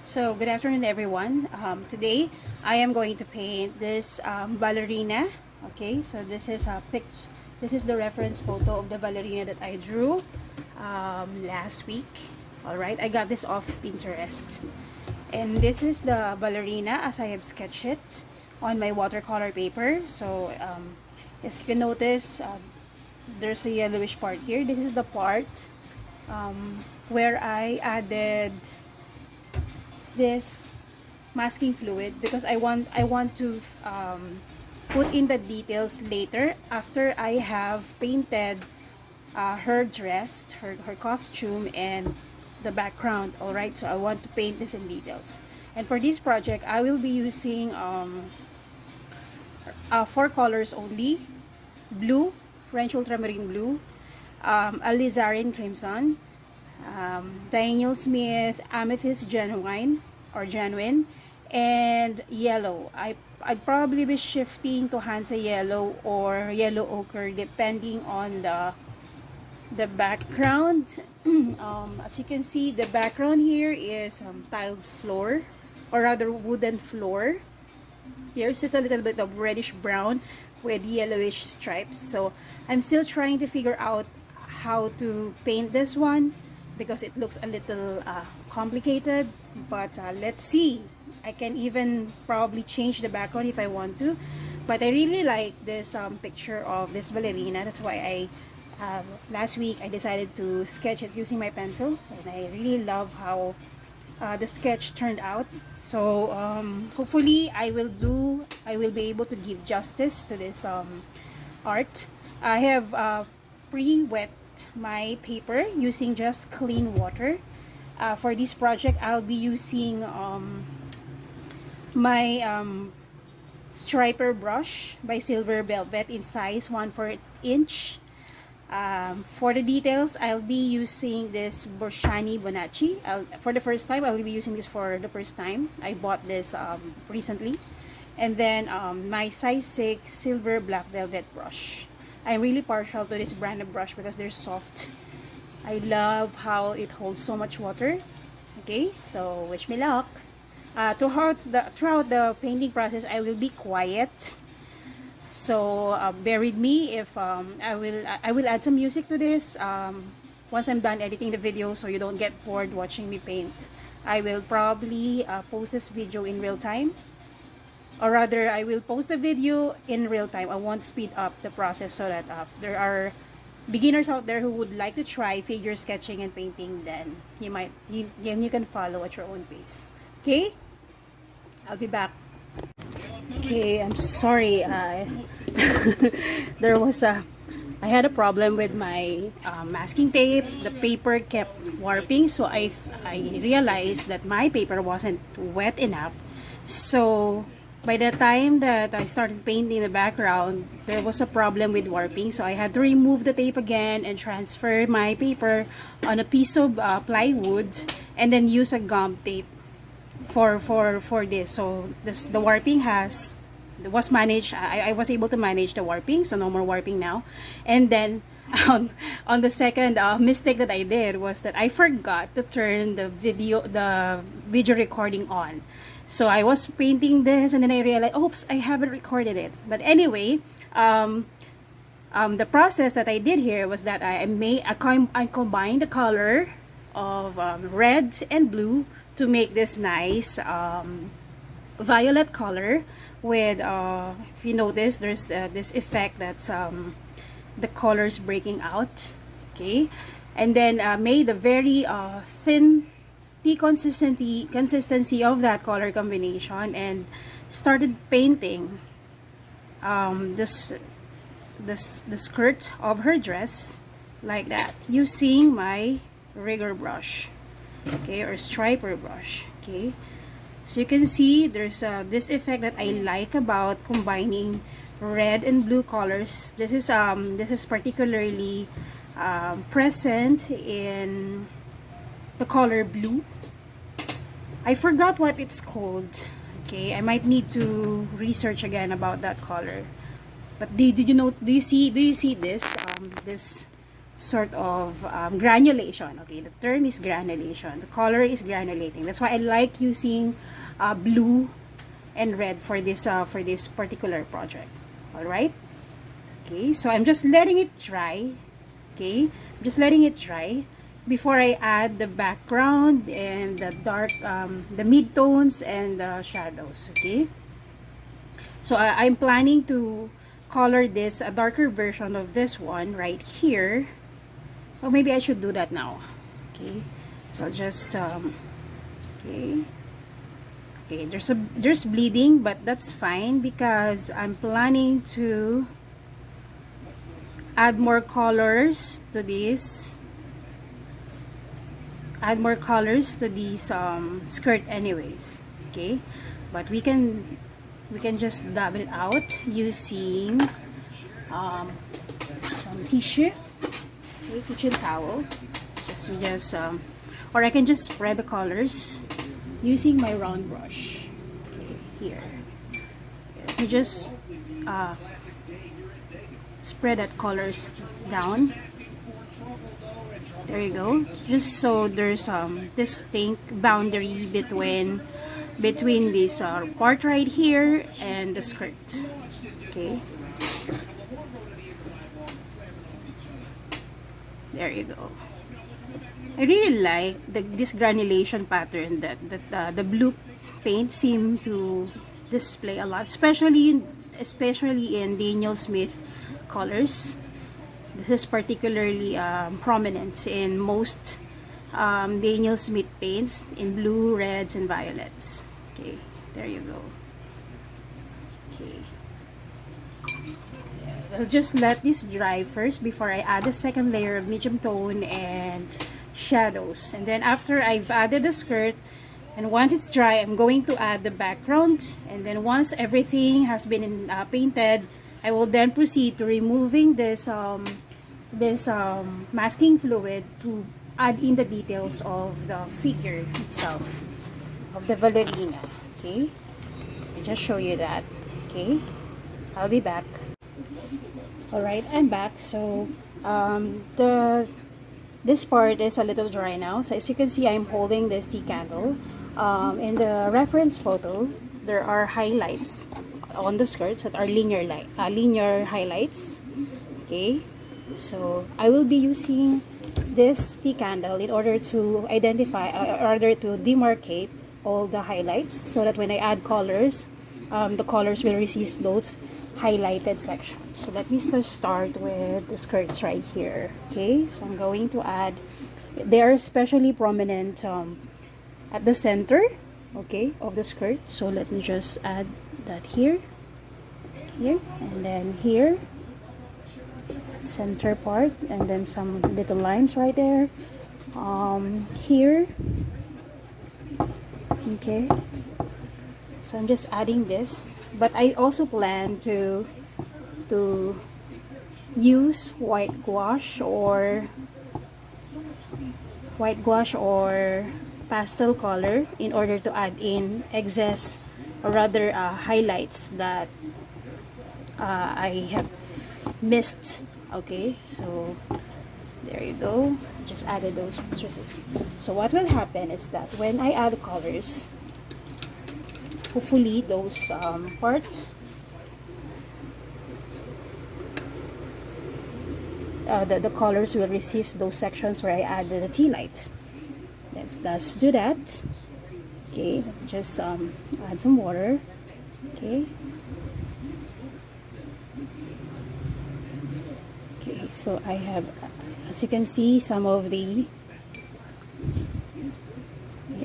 So, good afternoon, everyone. Today, I am going to paint this ballerina. Okay, so this is a This is the reference photo of the ballerina that I drew last week. All right, I got this off Pinterest, and this is the ballerina as I have sketched it on my watercolor paper. So, as you can notice, there's a yellowish part here. This is the part where I added this masking fluid because I want to put in the details later after I have painted her dress, her costume, and the background. All right, so I want to paint this in details. And for this project, I will be using four colors only: blue, French ultramarine blue, alizarin crimson, Daniel Smith amethyst genuine, and yellow. I'd probably be shifting to Hansa yellow or yellow ochre depending on the background. As you can see, the background here is tiled floor, or rather wooden floor. Here's just a little bit of reddish brown with yellowish stripes. So I'm still trying to figure out how to paint this one because it looks a little complicated, but let's see. I can even probably change the background if I want to, but I really like this picture of this ballerina. That's why last week I decided to sketch it using my pencil, and I really love how the sketch turned out. So hopefully I will be able to give justice to this art. I have pre-wet my paper using just clean water. For this project, I'll be using my striper brush by Silver Velvet in size 1/4 inch. For the details, I'll be using this Borshani Bonacci. For the first time, I'll be using this for the first time. I bought this recently. And then my size 6 Silver Black Velvet brush. I'm really partial to this brand of brush because they're soft. I love how it holds so much water. Okay, so wish me luck. Throughout the painting process, I will be quiet. So bear with me if I will add some music to this once I'm done editing the video, so you don't get bored watching me paint. I will probably post this video in real time, or rather I will post the video in real time. I won't speed up the process so that there are beginners out there who would like to try figure sketching and painting, then you can follow at your own pace. Okay, I'll be back. Okay, I'm sorry. There was a I had a problem with my masking tape. The paper kept warping, so I realized that my paper wasn't wet enough. So by the time that I started painting the background, there was a problem with warping, so I had to remove the tape again and transfer my paper on a piece of plywood, and then use a gum tape for this. So the warping was managed. I was able to manage the warping, so no more warping now. And then on the second mistake that I did was that I forgot to turn the video recording on. So I was painting this, and then I realized, oops, I haven't recorded it. But anyway, the process that I did here was that I combined the color of red and blue to make this nice violet color with if you notice, there's this effect that's the colors breaking out. Okay, and then made a very thin consistency of that color combination, and started painting the skirt of her dress like that using my rigger brush, okay, or striper brush. Okay, so you can see there's this effect that I like about combining red and blue colors. This is particularly present in the color blue. I forgot what it's called. Okay, I might need to research again about that color. But did you know? Do you see this sort of granulation. Okay, the term is granulation. The color is granulating. That's why I like using blue and red for this particular project. All right. Okay, so I'm just letting it dry. Okay, I'm just letting it dry before I add the background and the dark, the mid-tones and the shadows. Okay, so I'm planning to color this a darker version of this one right here. Or maybe I should do that now. Okay, so I'll just okay. Okay, there's bleeding, but that's fine because I'm planning to add more colors to this. Add more colors to this skirt anyways. Okay, but we can just dab it out using some tissue, okay, kitchen towel. Just or I can just spread the colors using my round brush. Okay, here. Let me just spread that colors down. There you go. Just so there's distinct boundary between this part right here and the skirt. Okay. There you go. I really like this granulation pattern that the blue paint seem to display a lot, especially in Daniel Smith colors. This is particularly prominent in most Daniel Smith paints in blue, reds, and violets. Okay, there you go. Okay, I'll just let this dry first before I add a second layer of medium tone and shadows. And then after I've added the skirt, and once it's dry, I'm going to add the background. And then once everything has been painted, I will then proceed to removing this masking fluid to add in the details of the figure itself, of the ballerina. Okay, I'll just show you that. Okay, I'll be back. Alright, I'm back. So this part is a little dry now. So as you can see, I'm holding this tea candle. In the reference photo, there are highlights on the skirts that are linear highlights. Okay, so I will be using this tea candle in order to identify, in order to demarcate all the highlights, so that when I add colors, the colors will resist those highlighted sections. So let me start with the skirts right here. Okay, so I'm going to add, they are especially prominent at the center, okay, of the skirt. So let me just add that here, and then here, center part, and then some little lines right there, here. Okay, so I'm just adding this, but I also plan to use white gouache or pastel color in order to add in excess, or rather highlights that I have missed. Okay, so there you go, just added those pieces. So what will happen is that when I add colors, hopefully those the colors will resist those sections where I added the tea lights. Let's do that. Okay, just add some water. Okay. Okay, so I have, as you can see, some of the,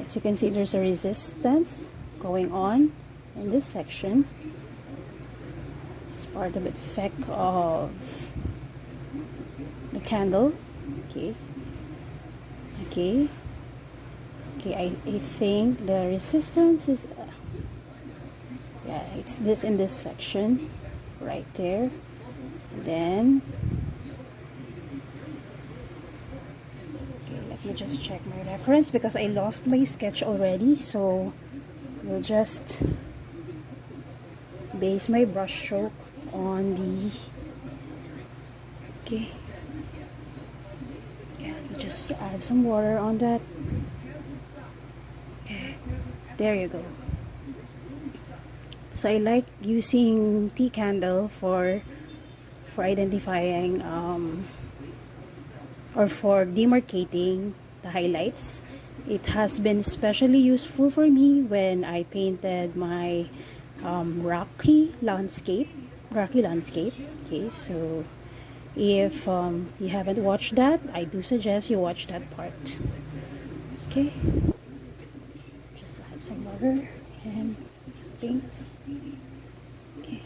as you can see, there's a resistance going on in this section. It's part of the effect of the candle. Okay. Okay. Okay, I think the resistance is, yeah, it's this in this section right there. And then, okay, let me just check my reference because I lost my sketch already. So we'll just base my brush stroke on the, okay, Just add some water on that. Okay, there you go. So I like using tea candle for identifying or for demarcating the highlights. It has been especially useful for me when I painted my rocky landscape. Okay, so if you haven't watched that, I do suggest you watch that part. Okay, just add some water and some paints. Okay.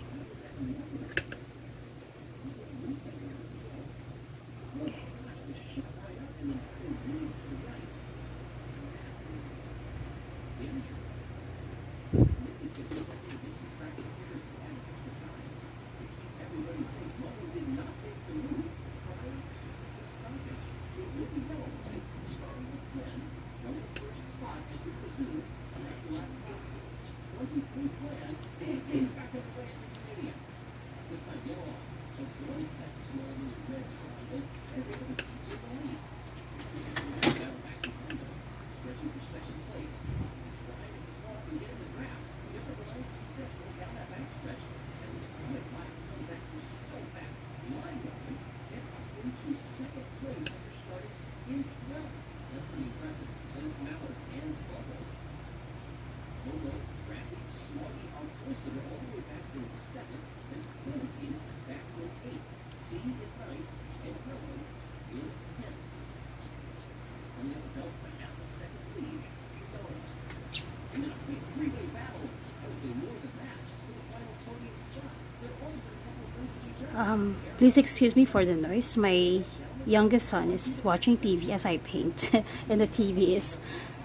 Please excuse me for the noise. My youngest son is watching TV as I paint, and the TV is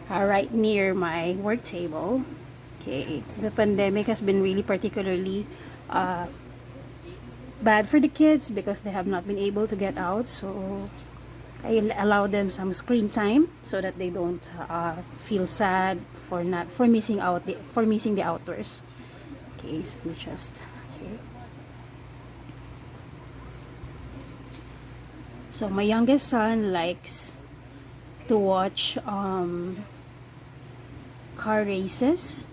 right near my work table. Okay, the pandemic has been really particularly bad for the kids because they have not been able to get out. So I allow them some screen time so that they don't feel sad for missing out for missing the outdoors. Okay, so just okay. So my youngest son likes to watch car races.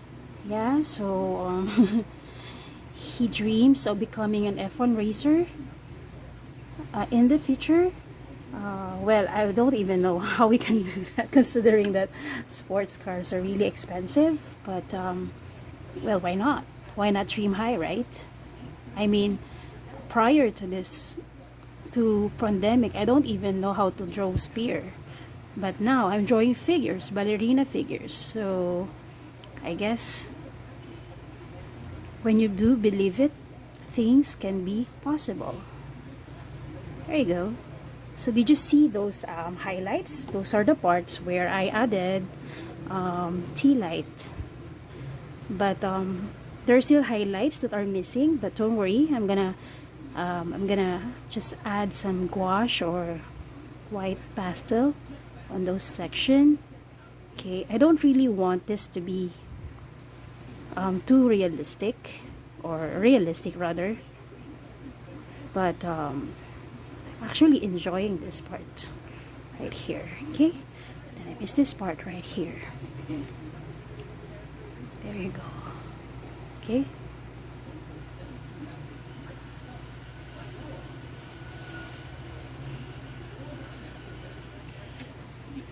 Yeah, so he dreams of becoming an F1 racer in the future. Well, I don't even know how we can do that considering that sports cars are really expensive. But well, why not? Why not dream high, right? I mean, prior to this to pandemic, I don't even know how to draw spear, but now I'm drawing figures, ballerina figures. So I guess when you do believe it, things can be possible. There you go. So did you see those highlights? Those are the parts where I added tea light, but there are still highlights that are missing. But don't worry, I'm gonna just add some gouache or white pastel on those section. Okay, I don't really want this to be too realistic, or realistic rather, but I'm actually enjoying this part right here. Okay, then I miss this part right here. There you go. Okay.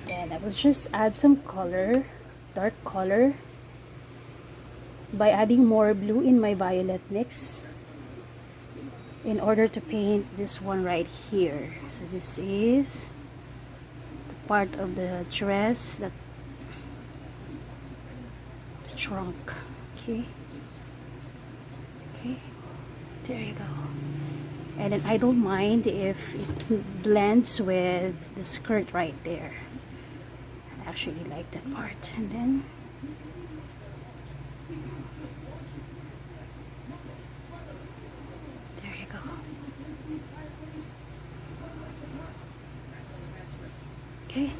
Then I will just add some color, dark color, by adding more blue in my violet mix in order to paint this one right here. So this is the part of the dress, that the trunk. Okay, okay, there you go. And then I don't mind if it blends with the skirt right there. I actually like that part. And then there you go. Okay,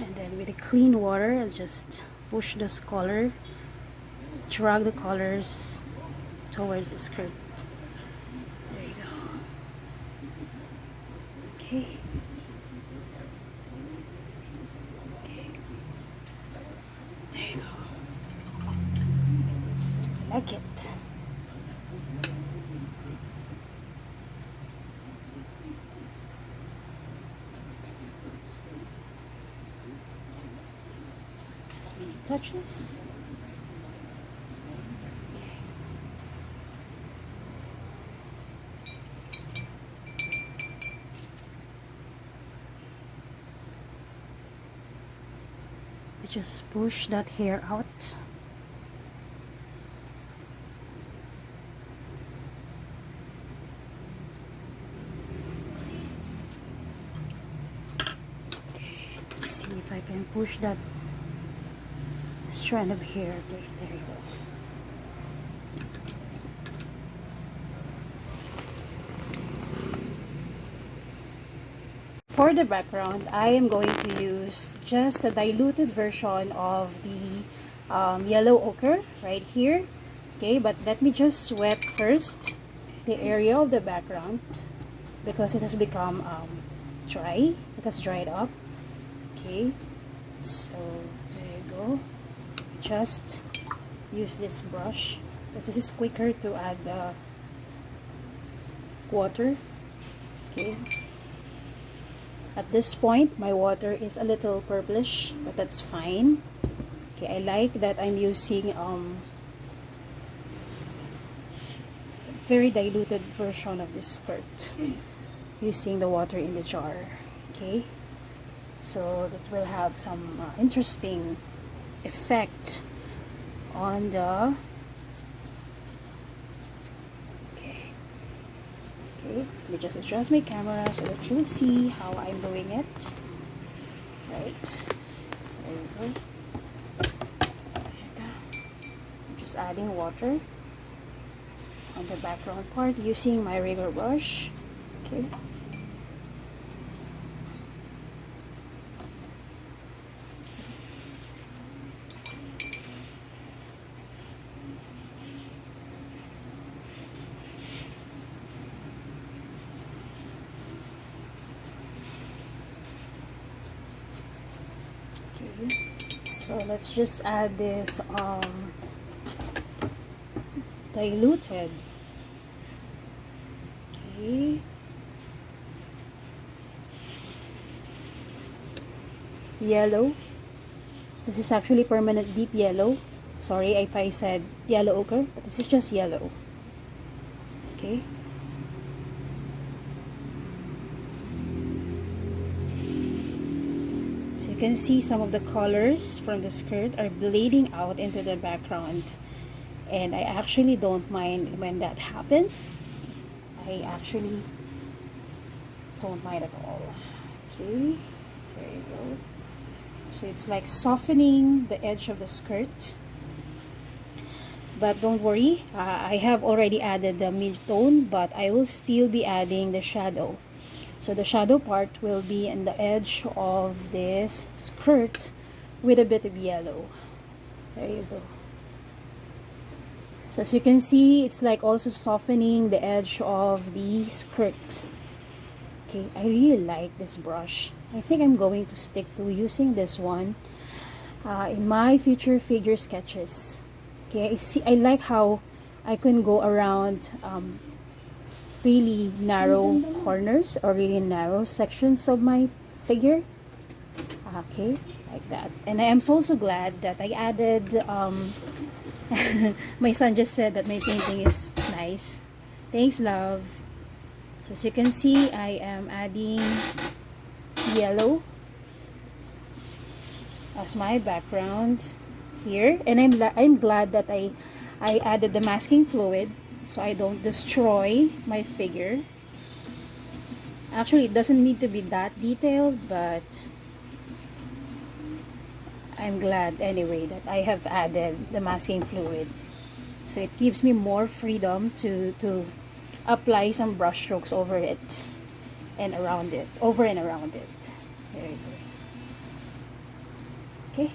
and then with the clean water, I'll just push this color, drag the colors towards the skirt. There you go. Okay. Okay. There you go. I like it. Just many touches. Just push that hair out. Okay, let's see if I can push that strand of hair. Okay, there you go. For the background, I am going to use just a diluted version of the yellow ochre right here. Okay, but let me just sweep first the area of the background because it has become dry. It has dried up. Okay, so there you go. Just use this brush because this is quicker to add water. Okay. At this point, my water is a little purplish, but that's fine. Okay, I like that I'm using very diluted version of this skirt using the water in the jar. Okay, so that will have some interesting effect on the okay, let me just adjust my camera so that you'll see how I'm doing it. Right, there you go. So I'm just adding water on the background part using my regular brush. Okay. So let's just add this diluted yellow. This is actually permanent deep yellow. Sorry if I said yellow ochre, but this is just yellow. Okay. So you can see some of the colors from the skirt are bleeding out into the background. And I actually don't mind when that happens. I actually don't mind at all. Okay, there you go. So it's like softening the edge of the skirt. But don't worry, I have already added the mid-tone, but I will still be adding the shadow. So the shadow part will be in the edge of this skirt with a bit of yellow. There you go. So as you can see, it's like also softening the edge of the skirt. Okay, I really like this brush. I think I'm going to stick to using this one in my future figure sketches. Okay, I like how I can go around really narrow corners or really narrow sections of my figure. Okay, like that. And I am so glad that I added my son just said that my painting is nice. Thanks, love. So as you can see, I am adding yellow as my background here, and I'm glad that I added the masking fluid so I don't destroy my figure. Actually, it doesn't need to be that detailed, but I'm glad anyway that I have added the masking fluid, so it gives me more freedom to apply some brush strokes over it and around it, over and around it. There you go. Okay,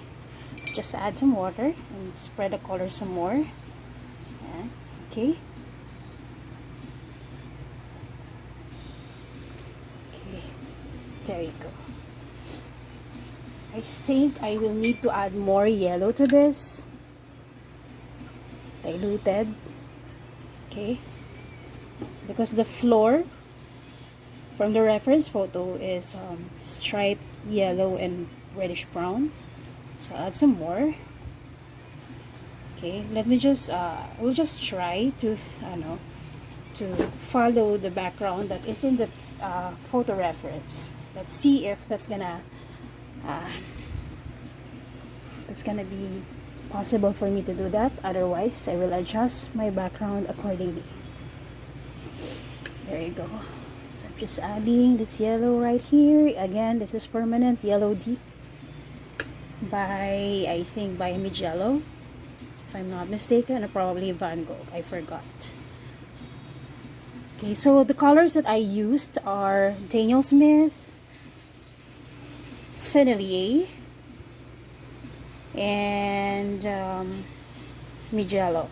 just add some water and spread the color some more. Yeah. Okay. Okay, There you go. I think I will need to add more yellow to this. Diluted. Okay. Because the floor from the reference photo is striped yellow and reddish brown. So I'll add some more. Okay, let me just we'll just try to to follow the background that is in the photo reference. Let's see if that's gonna be possible for me to do that. Otherwise, I will adjust my background accordingly. There you go. So I'm just adding this yellow right here. Again, this is permanent yellow deep by, I think, by Mijello, if I'm not mistaken, or probably Van Gogh. I forgot. Okay, so the colors that I used are Daniel Smith, Sennelier, and Mijello.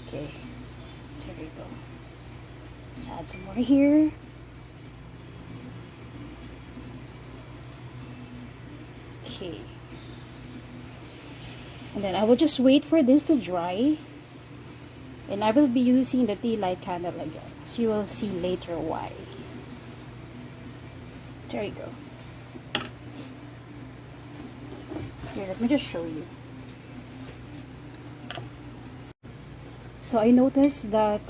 Okay, there we go. Let's add some more here. Okay. And then I will just wait for this to dry. And I will be using the tea light candle again. So you will see later why. There you go. Here, let me just show you. So I noticed that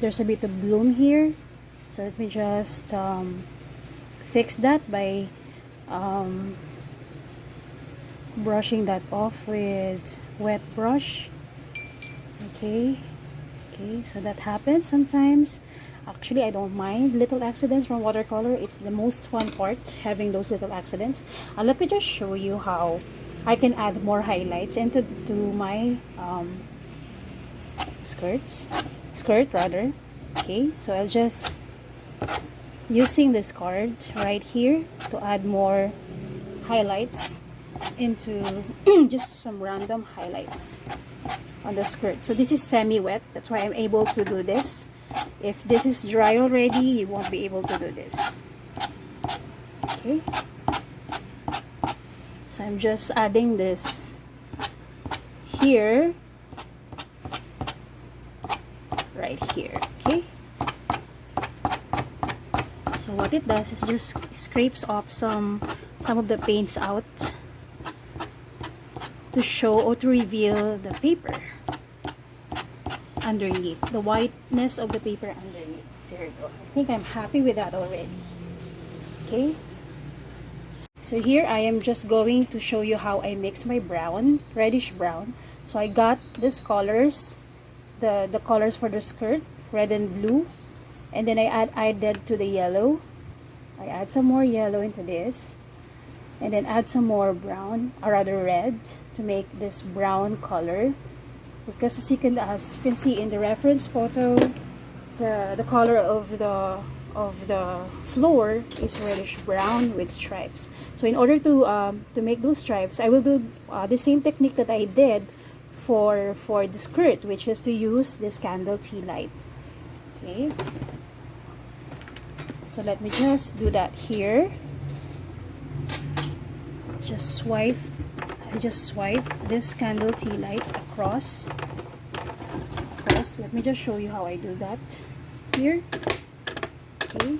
there's a bit of bloom here. So let me just fix that by brushing that off with wet brush. Okay, so that happens sometimes. Actually, I don't mind little accidents from watercolor. It's the most fun part, having those little accidents. Let me just show you how I can add more highlights into my skirt rather. Okay, so I'll just using this card right here to add more highlights into just some random highlights on the skirt. So this is semi-wet, that's why I'm able to do this. If this is dry already, you won't be able to do this. Okay, so I'm just adding this here, right here. Okay, so what it does is just scrapes off some of the paints out to show or to reveal the paper underneath, the whiteness of the paper underneath. There you go. I think I'm happy with that already. Okay, so here I am just going to show you how I mix my brown, reddish brown. So I got these colors, the colors for the skirt, red and blue, and then I added to the yellow. I add some more yellow into this, and then add some more brown, or rather red, to make this brown color. Because as you can see in the reference photo, the color of the floor is reddish brown with stripes. So in order to make those stripes, I will do the same technique that I did for the skirt, which is to use this candle tea light. Okay, so let me just do that here. I just swipe this candle tea lights across. Let me just show you how I do that here. Okay.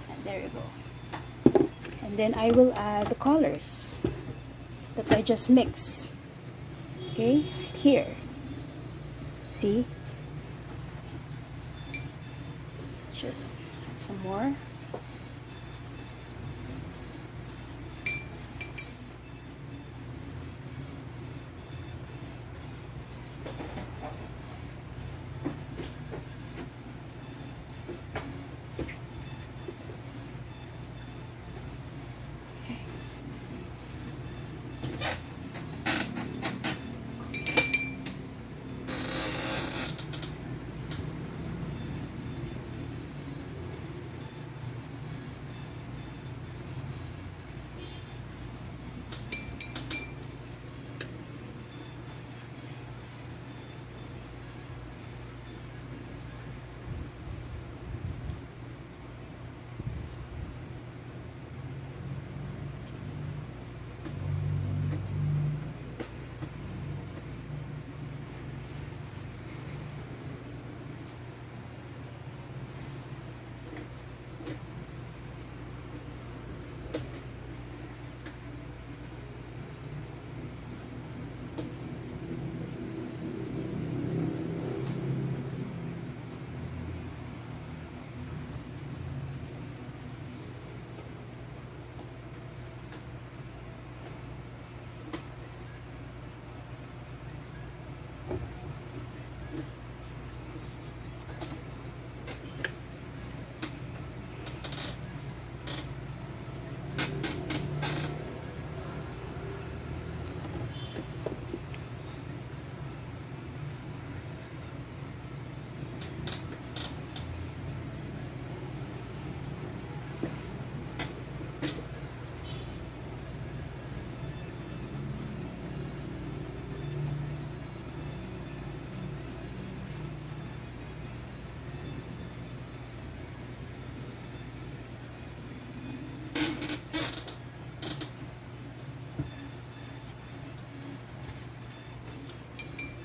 And there you go. And then I will add the colors that I just mixed. Okay, here, see, just add some more.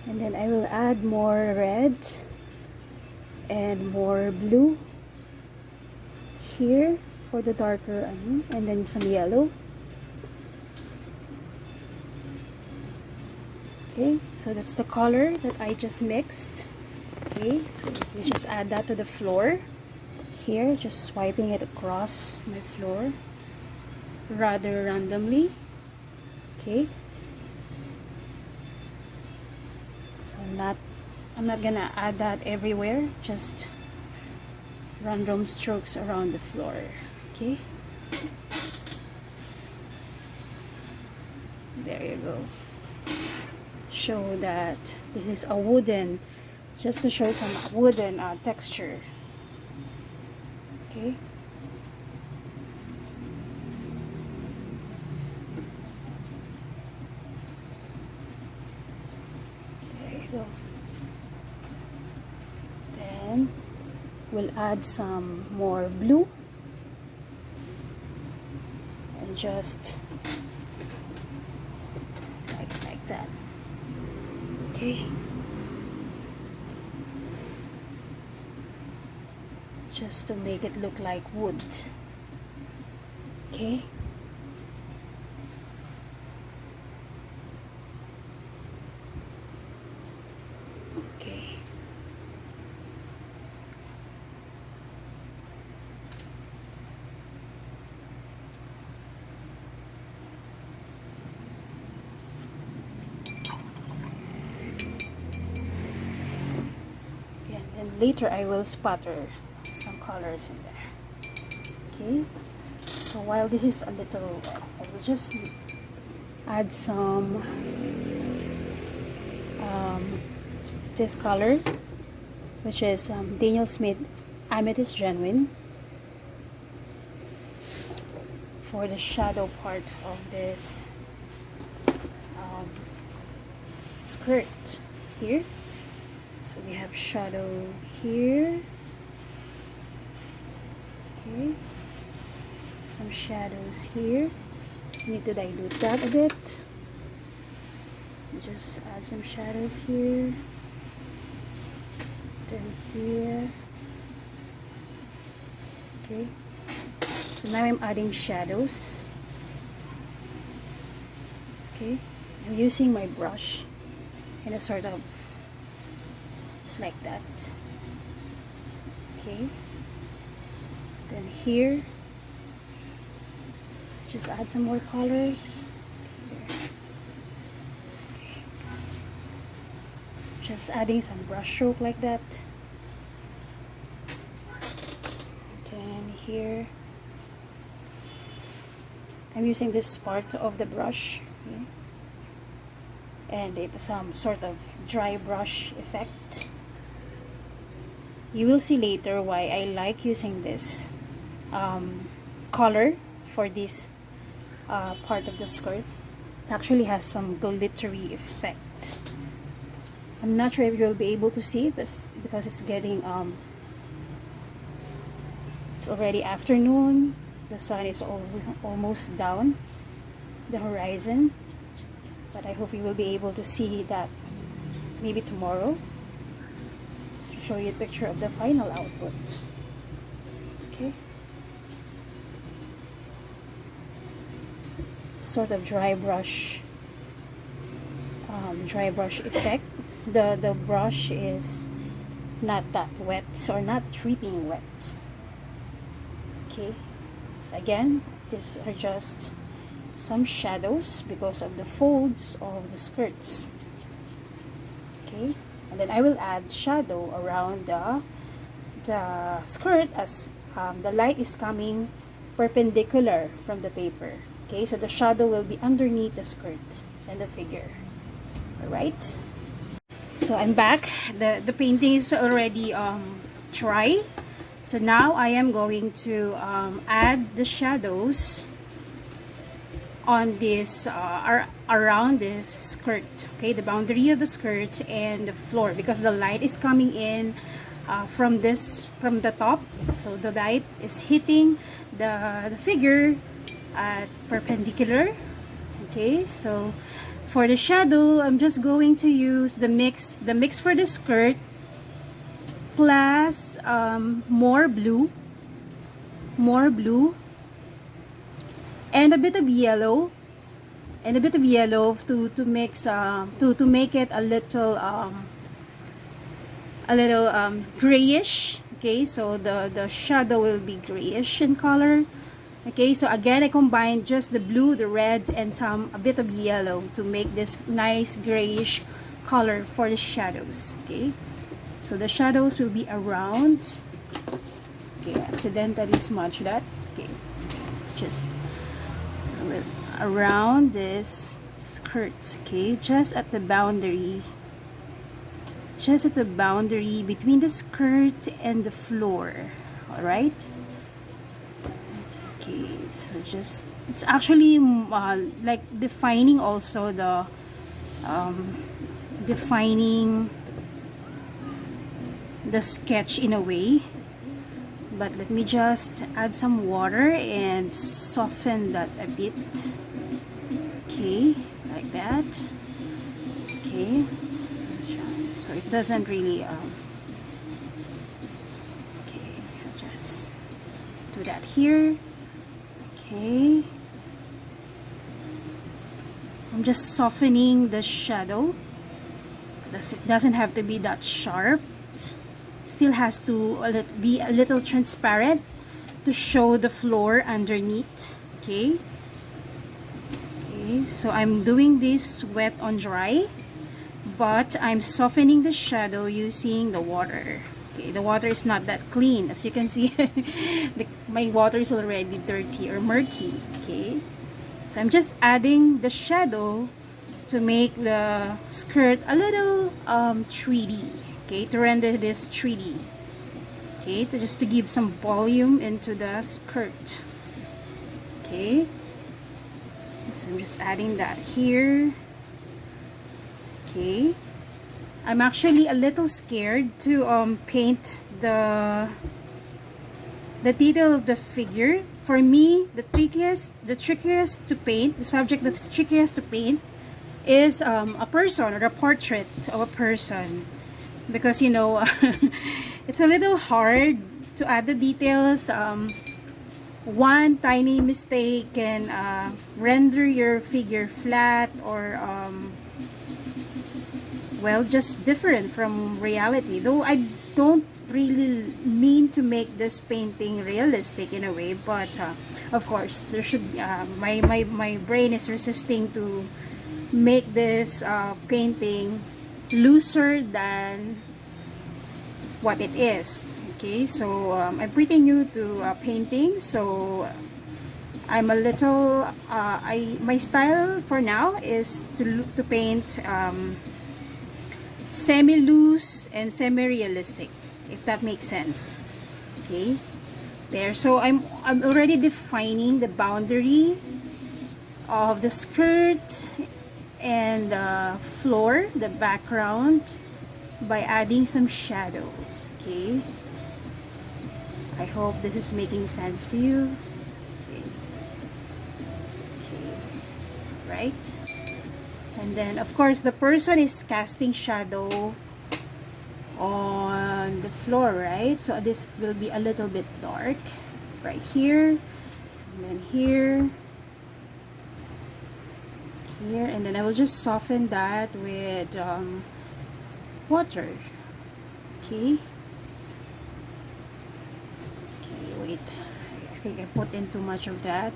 And then I will add more red and more blue here for the darker and then some yellow. Okay, so that's the color that I just mixed. Okay, so we just add that to the floor here, just swiping it across my floor rather randomly. Okay, so I'm not gonna add that everywhere, just random strokes around the floor. Okay, there you go. Show that this is a wooden, just to show some wooden texture. Okay, there you go. Then we'll add some more blue and just like that. Okay, just to make it look like wood. Okay, okay. And later I will spatter some colors in there. Okay, so while this is a little wet, I will just add some this color, which is Daniel Smith Amethyst Genuine, for the shadow part of this skirt here. So we have shadow here. Okay, some shadows here. Need to dilute that a bit. So just add some shadows here. Then here. Okay, so now I'm adding shadows. Okay, I'm using my brush in a sort of just like that. Okay, then here just add some more colors. Okay. Just adding some brush stroke like that. Then here I'm using this part of the brush, okay, and it's some sort of dry brush effect. You will see later why I like using this color for this part of the skirt. It actually has some glittery effect. I'm not sure if you'll be able to see this because it's getting it's already afternoon. The sun is almost down the horizon, but I hope you will be able to see that maybe tomorrow, to show you a picture of the final output. Okay, sort of dry brush effect. The brush is not that wet or not dripping wet. Okay, so again, these are just some shadows because of the folds of the skirts. Okay, and then I will add shadow around the skirt as the light is coming perpendicular from the paper. Okay, so the shadow will be underneath the skirt and the figure. Alright, so I'm back. The painting is already dry. So now I am going to add the shadows on this around this skirt. Okay, the boundary of the skirt and the floor, because the light is coming in from the top. So the light is hitting the figure at perpendicular. Okay, so for the shadow, I'm just going to use the mix for the skirt plus more blue and a bit of yellow to mix to make it a little grayish. Okay, so the shadow will be grayish in color. Okay, so again I combined just the blue, the red, and a bit of yellow to make this nice grayish color for the shadows. Okay, so the shadows will be around. Okay, accidentally smudged that. Okay, just around this skirt. Okay, just at the boundary between the skirt and the floor. All right. Okay, so just it's actually like defining also the defining the sketch in a way. But let me just add some water and soften that a bit. Okay, like that. Okay, so it doesn't really okay, I'll just do that here. Okay, I'm just softening the shadow. It doesn't have to be that sharp. Still has to be a little transparent to show the floor underneath. Okay. Okay, so I'm doing this wet on dry, but I'm softening the shadow using the water. Okay, the water is not that clean, as you can see. My water is already dirty or murky. Okay, so I'm just adding the shadow to make the skirt a little 3D. Okay, to render this 3D. Okay, just to give some volume into the skirt. Okay, so I'm just adding that here. Okay, I'm actually a little scared to paint the detail of the figure. For me, the trickiest to paint, the subject that's trickiest to paint is a person or a portrait of a person, because you know it's a little hard to add the details. One tiny mistake can render your figure flat or well, just different from reality. Though I don't really mean to make this painting realistic in a way, but of course there should be, my brain is resisting to make this painting looser than what it is. Okay, so I'm pretty new to painting, so I'm a little my style for now is to paint semi-loose and semi-realistic, if that makes sense. Okay, there. So I'm already defining the boundary of the skirt and the floor, the background, by adding some shadows. Okay, I hope this is making sense to you. Okay, okay. Right, and then of course the person is casting shadow on the floor, right? So this will be a little bit dark right here, and then here, and then I will just soften that with water. Okay. Okay, wait. I think I put in too much of that.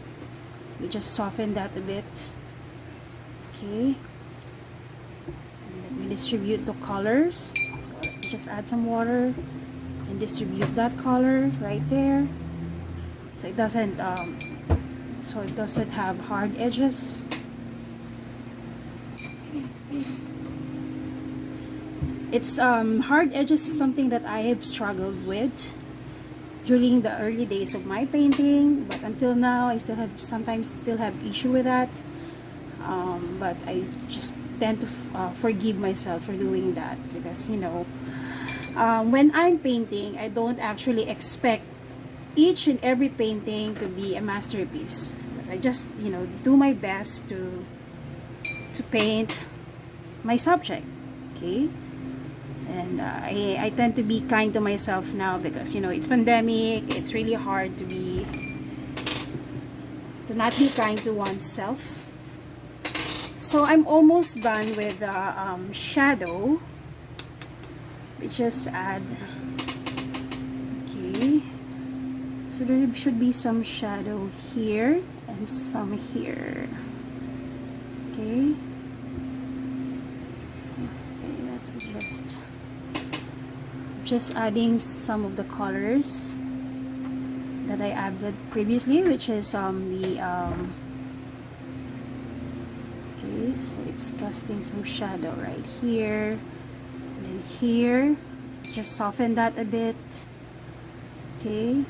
We just soften that a bit. Okay. And let me distribute the colors. So let me just add some water and distribute that color right there. So it doesn't have hard edges. It's hard edges is something that I have struggled with during the early days of my painting, but until now I sometimes still have issue with that. But I just tend to forgive myself for doing that, because you know, when I'm painting, I don't actually expect each and every painting to be a masterpiece. But I just, you know, do my best to to paint my subject. Okay, and I tend to be kind to myself now because, you know, it's pandemic. It's really hard to not be kind to oneself. So I'm almost done with the shadow. We just add, okay, so there should be some shadow here and some here. Okay, that's just adding some of the colors that I added previously, which is okay, so it's casting some shadow right here and then here. Just soften that a bit. Okay,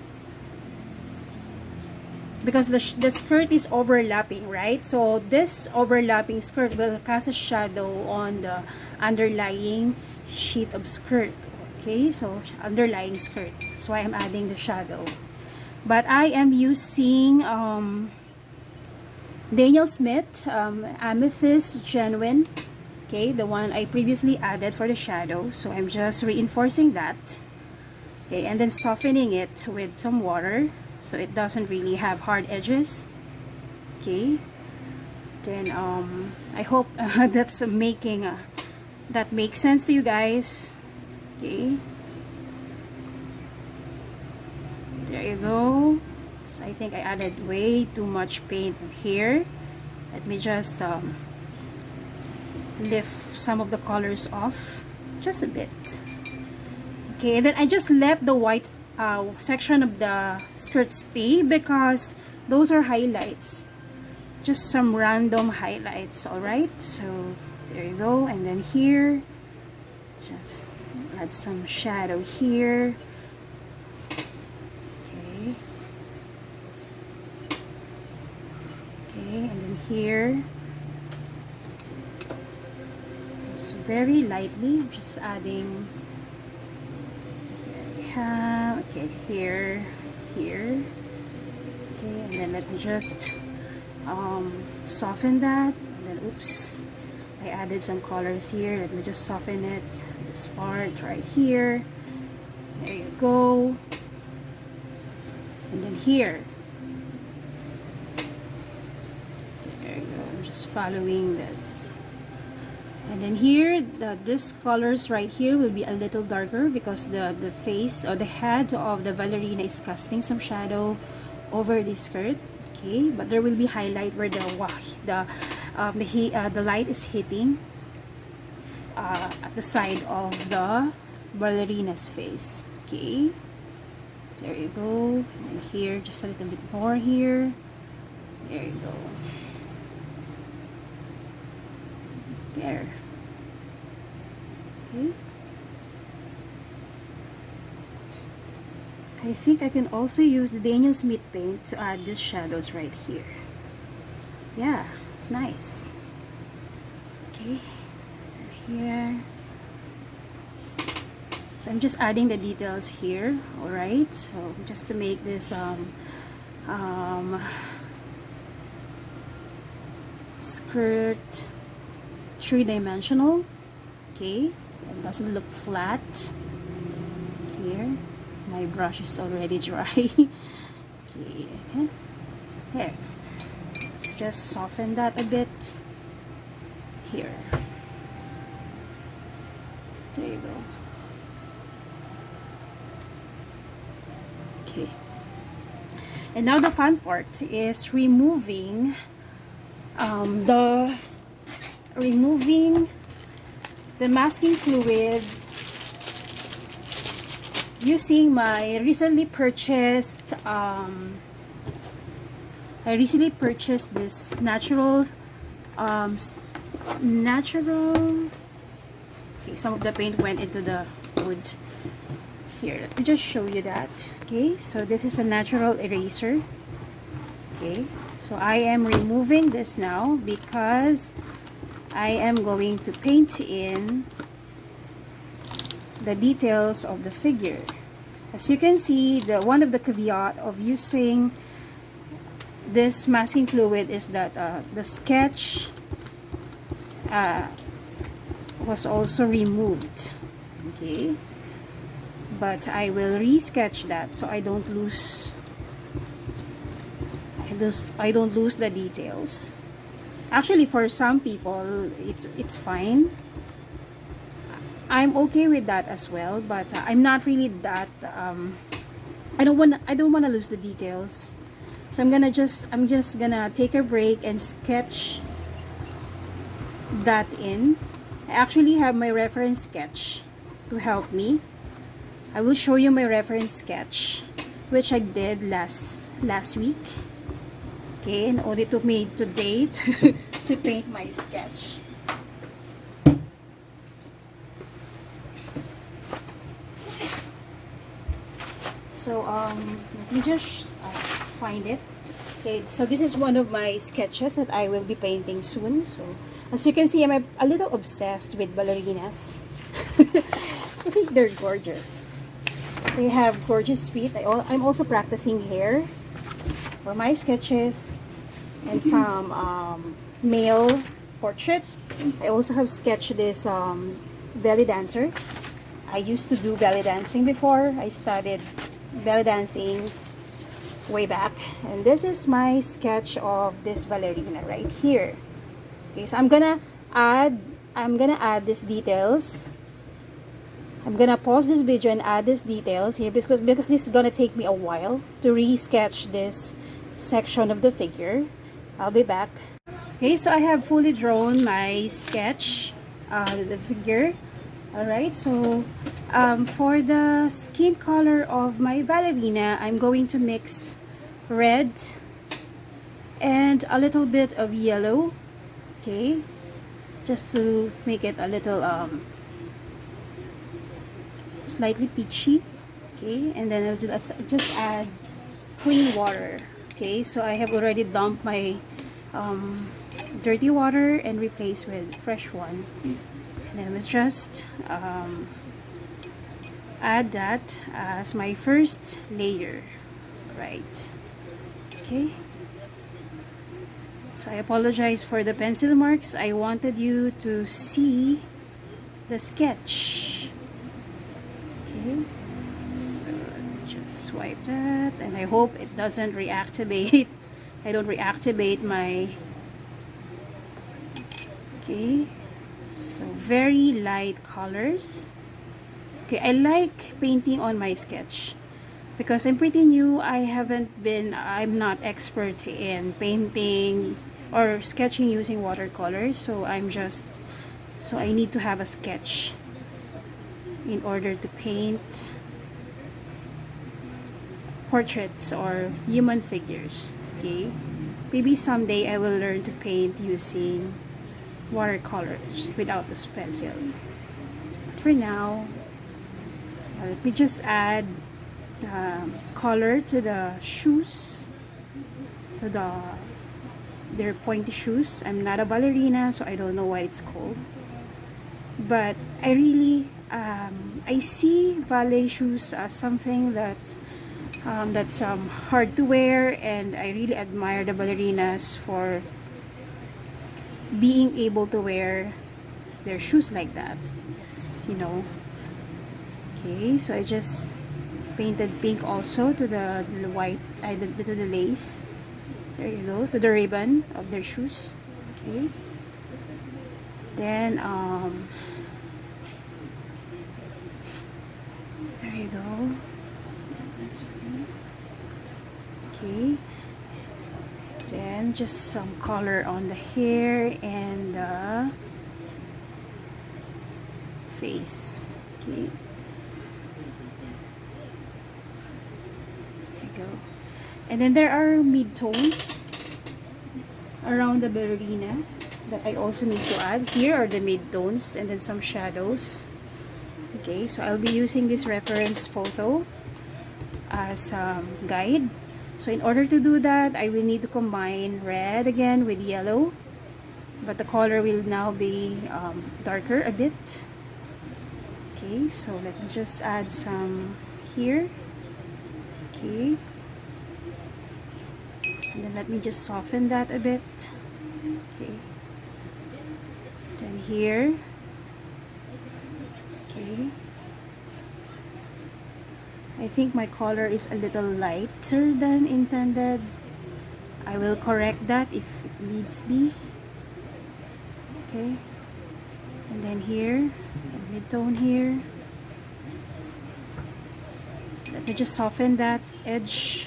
because the skirt is overlapping, right? So this overlapping skirt will cast a shadow on the underlying sheet of skirt. Okay, so underlying skirt, that's why I'm adding the shadow. But I am using Daniel Smith Amethyst Genuine, okay, the one I previously added for the shadow. So I'm just reinforcing that, okay, and then softening it with some water so it doesn't really have hard edges. Okay, then I hope that's making that makes sense to you guys. Okay, there you go. So I think I added way too much paint here. Let me just lift some of the colors off just a bit. Okay, and then I just left the white section of the skirt stay because those are highlights, just some random highlights. All right, so there you go. And then here, just add some shadow here. Okay, okay, and then here, just very lightly, just adding. Here we have, okay, here, okay, and then let me just soften that. And then, oops, I added some colors here. Let me just soften it. This part right here. There you go. And then here. There you go. I'm just following this. And then here, this colors right here will be a little darker because the face or the head of the ballerina is casting some shadow over the skirt. Okay, but there will be highlight where the light is hitting at the side of the ballerina's face. Okay, there you go. And here, just a little bit more here. There you go. There. Okay. I think I can also use the Daniel Smith paint to add these shadows right here. Yeah, it's nice. Okay, here. So I'm just adding the details here. All right, so just to make this skirt three-dimensional. Okay, it doesn't look flat. Here, my brush is already dry. Okay, here. So just soften that a bit. Here. There you go. Okay. And now the fun part is removing the masking fluid using my recently purchased this natural okay, some of the paint went into the wood. Here, let me just show you that. Okay, so this is a natural eraser. Okay, so I am removing this now because I am going to paint in the details of the figure. As you can see, one of the caveat of using this masking fluid is that the sketch was also removed. Okay, but I will re-sketch that so I don't lose the details. Actually, for some people it's fine. I'm okay with that as well, but I'm not really that I don't want to lose the details. So I'm just gonna take a break and sketch that in. I actually have my reference sketch to help me. I will show you my reference sketch, which I did last week. Okay, and only took me today to paint my sketch. So let me just find it. Okay, so this is one of my sketches that I will be painting soon. So as you can see, I'm a little obsessed with ballerinas. I think they're gorgeous. They have gorgeous feet. I'm also practicing hair for my sketches and some male portrait. I also have sketched this belly dancer. I used to do belly dancing before. I studied belly dancing way back, and this is my sketch of this ballerina right here. Okay, so I'm gonna add these details. I'm gonna pause this video and add these details here because this is gonna take me a while to re-sketch this section of the figure. I'll be back. Okay, so I have fully drawn my sketch, the figure. Alright, so for the skin color of my ballerina, I'm going to mix red and a little bit of yellow. Okay, just to make it a little slightly peachy. Okay, and then let's just add clean water. Okay, so I have already dumped my dirty water and replaced with fresh one. And then we'll just add that as my first layer. Right. Okay. So I apologize for the pencil marks. I wanted you to see the sketch. Okay. So just swipe that, and I hope it doesn't reactivate. I don't reactivate my. Okay. So very light colors. Okay, I like painting on my sketch because I'm pretty new. I'm not expert in painting or sketching using watercolors, so I need to have a sketch in order to paint portraits or human figures. Okay, maybe someday I will learn to paint using watercolors without this pencil. But for now, let me just add color to the shoes, to their pointy shoes. I'm not a ballerina, so I don't know why it's called. But I really I see ballet shoes as something that's hard to wear, and I really admire the ballerinas for being able to wear their shoes like that. Yes, you know. Okay, so I just painted pink also to the white, to the lace. There you go, to the ribbon of their shoes. Okay. Then there you go. Okay. Then just some color on the hair and the face. Okay. There you go. And then there are mid-tones around the ballerina that I also need to add. Here are the mid-tones and then some shadows. Okay, so I'll be using this reference photo as a guide. So in order to do that, I will need to combine red again with yellow, but the color will now be darker a bit. Okay, so let me just add some here. Okay, and then let me just soften that a bit. Okay, then then here. Okay. I think my color is a little lighter than intended. I will correct that if it needs be. Okay. And then here, mid-tone here. Let me just soften that edge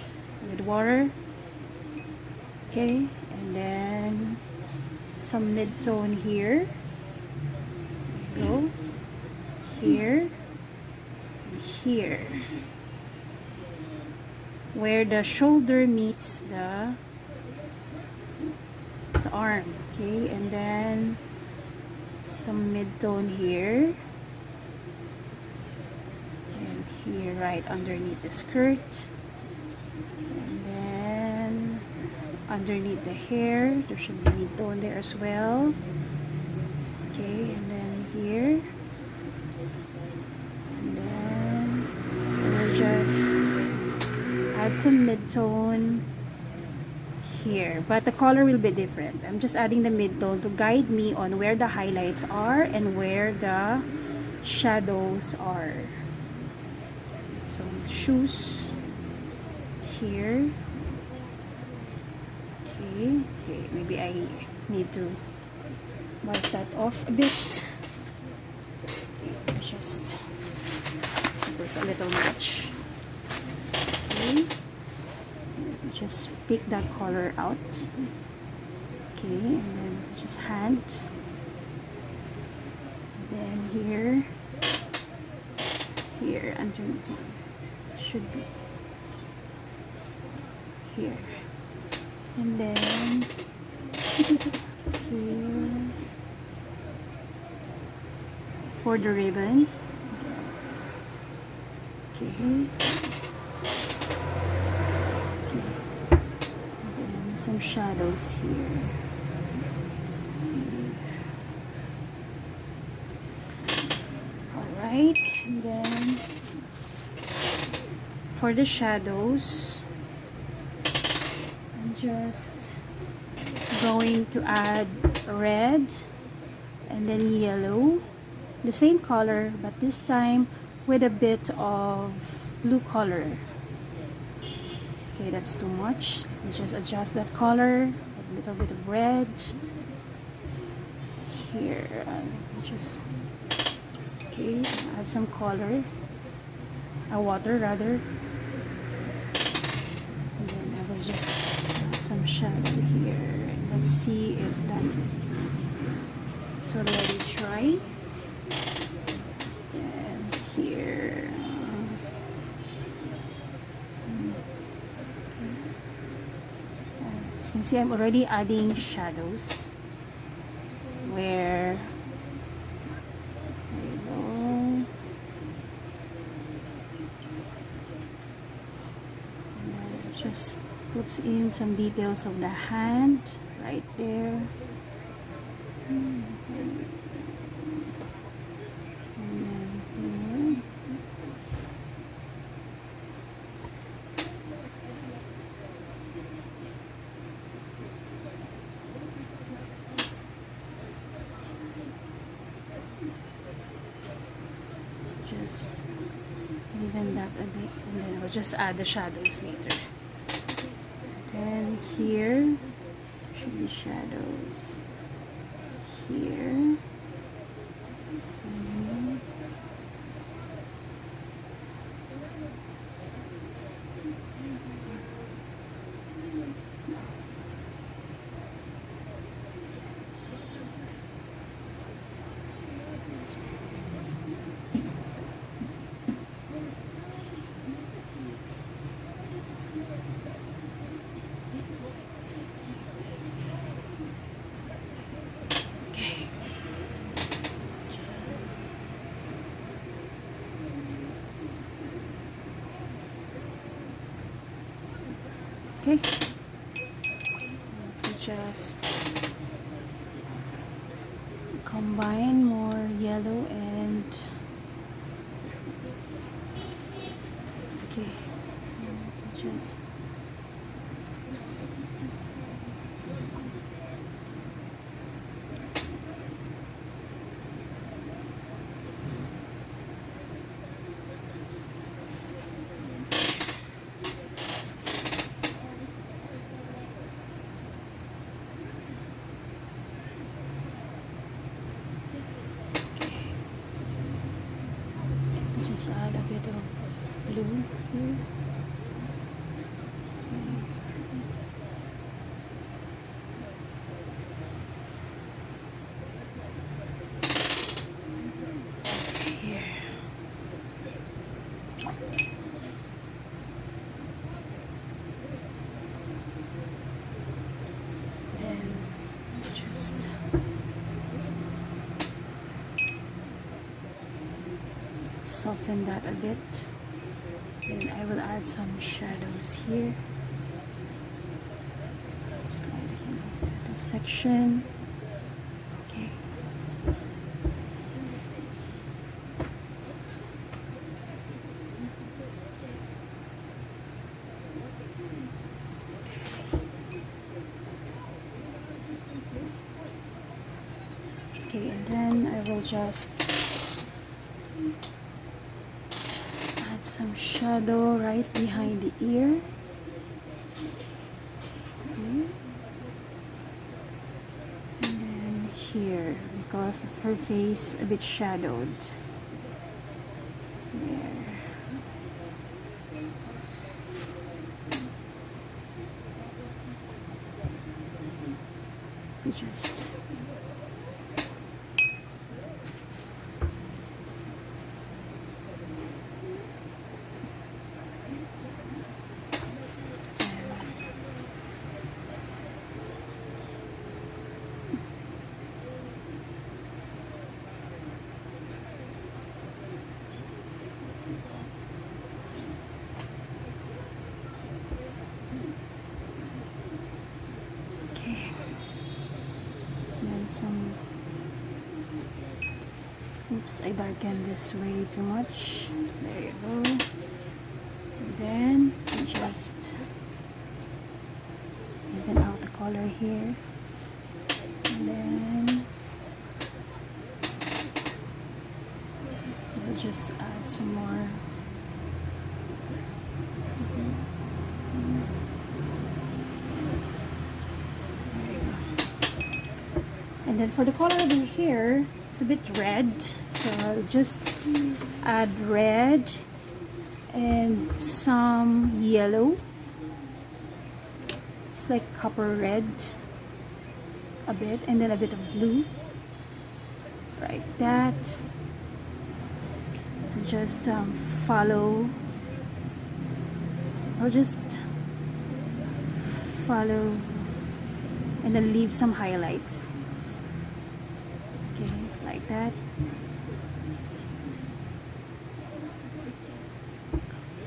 with water. Okay. And then some mid-tone here. There we go. Here. And here. Where the shoulder meets the arm. Okay. And then some mid-tone here. And here right underneath the skirt. And then underneath the hair, there should be mid-tone there as well. Okay, and then here. And then we'll just add some mid-tone here, but the color will be different. I'm just adding the mid-tone to guide me on where the highlights are and where the shadows are. Some shoes here. Okay, maybe I need to wipe that off a bit. Okay, just there's a little much. Okay. Just take that color out. Okay, and then just hand. And then here underneath should be here. And then here for the ribbons. Okay. Some shadows here. Alright, and then for the shadows, I'm just going to add red and then yellow, the same color, but this time with a bit of blue color. Okay, that's too much. Let me just adjust that color. A little bit of red. Here, just okay. Add some color, water rather. And then I will just add some shadow here. Let's see if that. So let me try. Then here. You see, I'm already adding shadows where there you go. And then it just puts in some details of the hand right there. And then here. Just even that a bit, and then I'll just add the shadows later. Then here should be shadows here. Okay, just combine more yellow and okay, just just add a bit of blue here. Soften that a bit, and I will add some shadows here, sliding the section. Okay. Okay, and then I will just some shadow right behind the ear. Okay. And then here, because her face a bit shadowed. There. We just some, oops, I darkened this way too much. There you go. And then just even out the color here, and then we'll just add some more. And then for the color of the hair, it's a bit red, so I'll just add red and some yellow. It's like copper red a bit, and then a bit of blue, like that. Just follow. I'll just follow and then leave some highlights. Okay, like that.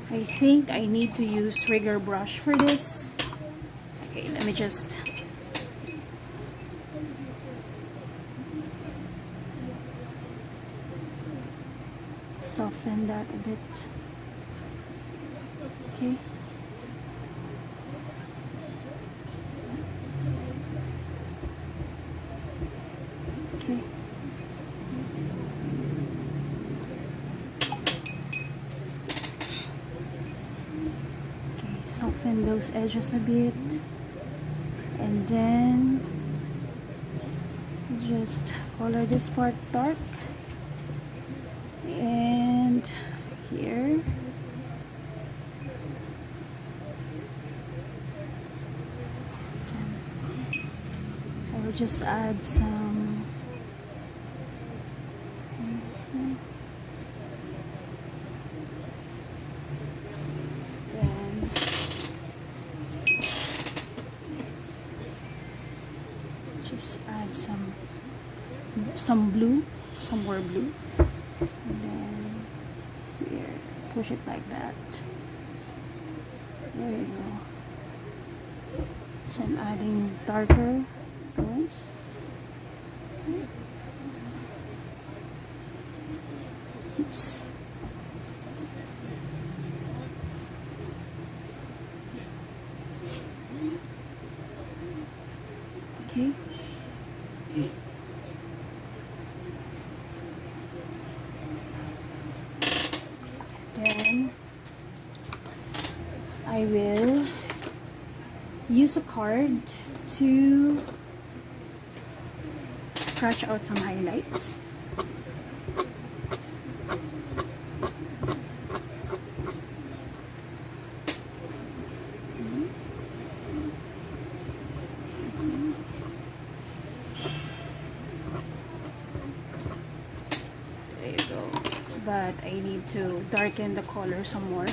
I think I need to use rigger brush for this. Okay, let me just soften that a bit. Okay. Okay. Soften those edges a bit, and then just color this part dark, and here I will just add some add some blue, some more blue, and then here, push it like that. There you go. So I'm adding darker tones. Oops. Okay. Then I will use a card to scratch out some highlights. There you go. But I need to darken the color some more.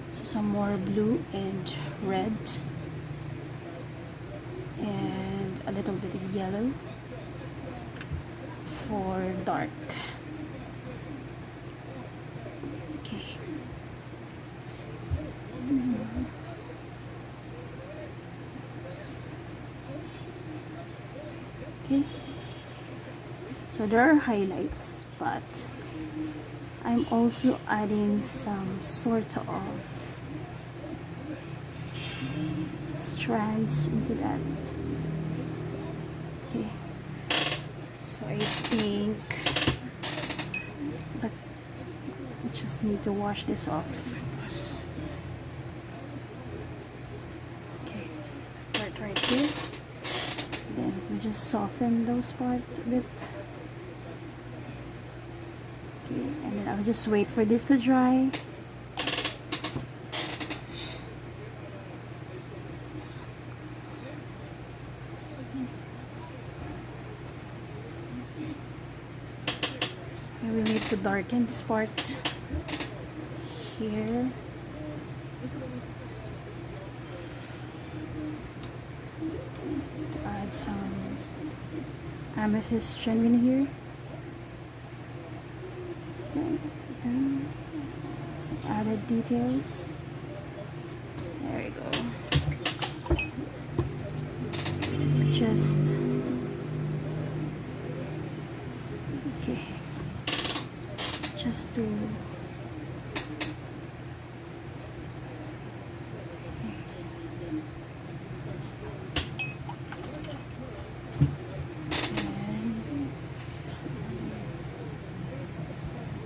So some more blue and red. And a little bit of yellow for dark. Okay. Okay. So there are highlights, but I'm also adding some sort of strands into that. Okay, so I think that I just need to wash this off. Okay, right here. Then we just soften those parts a bit. Okay, and then I'll just wait for this to dry. And we need to darken this part here. To add some amethyst genuine here. Okay, and some added details. There we go. Just okay. Just to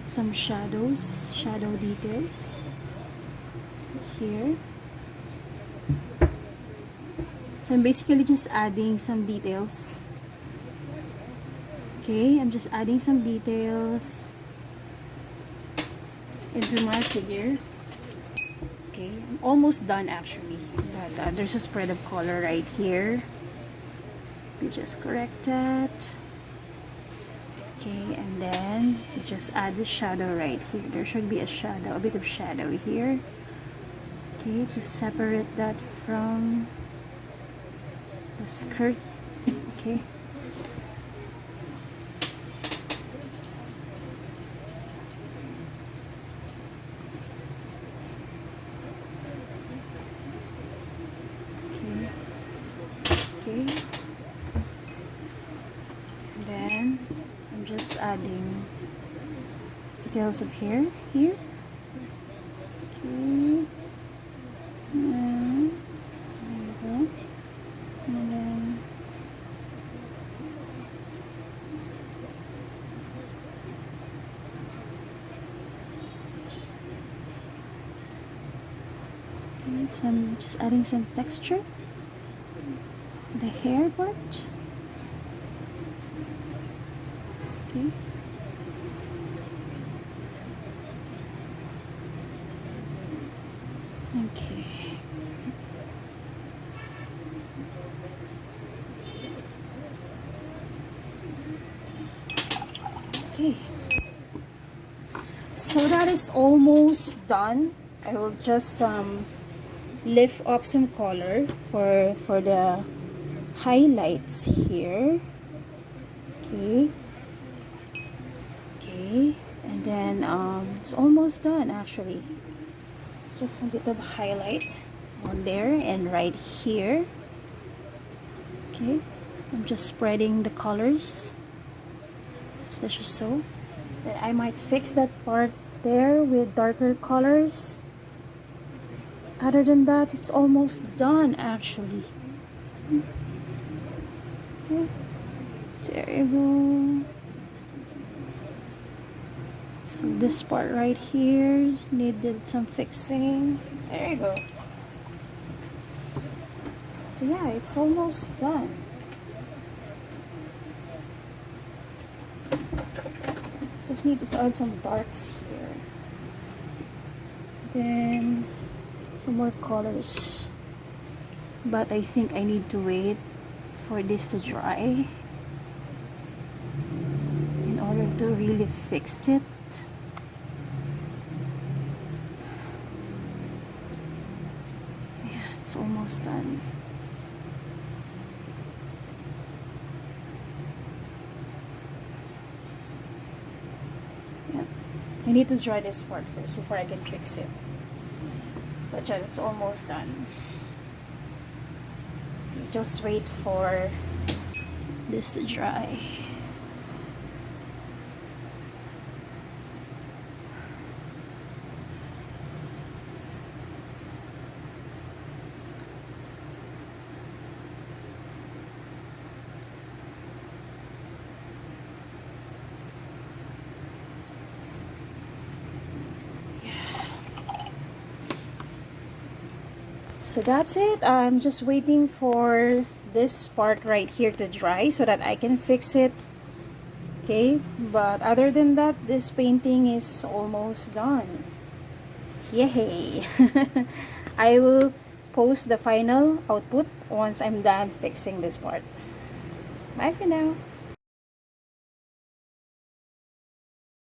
some shadow details here. So I'm basically just adding some details. Okay, I'm just adding some details into my figure. Okay, I'm almost done actually, but there's a spread of color right here. We just correct that. Okay, and then we just add the shadow right here. There should be a shadow, a bit of shadow here. Okay, to separate that from the skirt. Okay. Okay. And then I'm just adding details of hair here. Okay. And there you go. And then okay, some just adding some texture. The hair part. Okay. Okay. Okay. So that is almost done. I will just lift off some color for the highlights here. Okay. Okay, and then it's almost done actually. Just a bit of highlight on there and right here. Okay, I'm just spreading the colors such as so. I might fix that part there with darker colors. Other than that, it's almost done actually. Okay. There you go. So this part right here needed some fixing. There you go. So yeah, it's almost done. Just need to add some darks here. Then some more colors. But I think I need to wait for this to dry in order to to really fix it. Yeah, it's almost done. Yeah, I need to dry this part first before I can fix it. But yeah, it's almost done. Just wait for this to dry. So that's it. I'm just waiting for this part right here to dry so that I can fix it. Okay, but other than that, this painting is almost done. Yay! I will post the final output once I'm done fixing this part. Bye for now.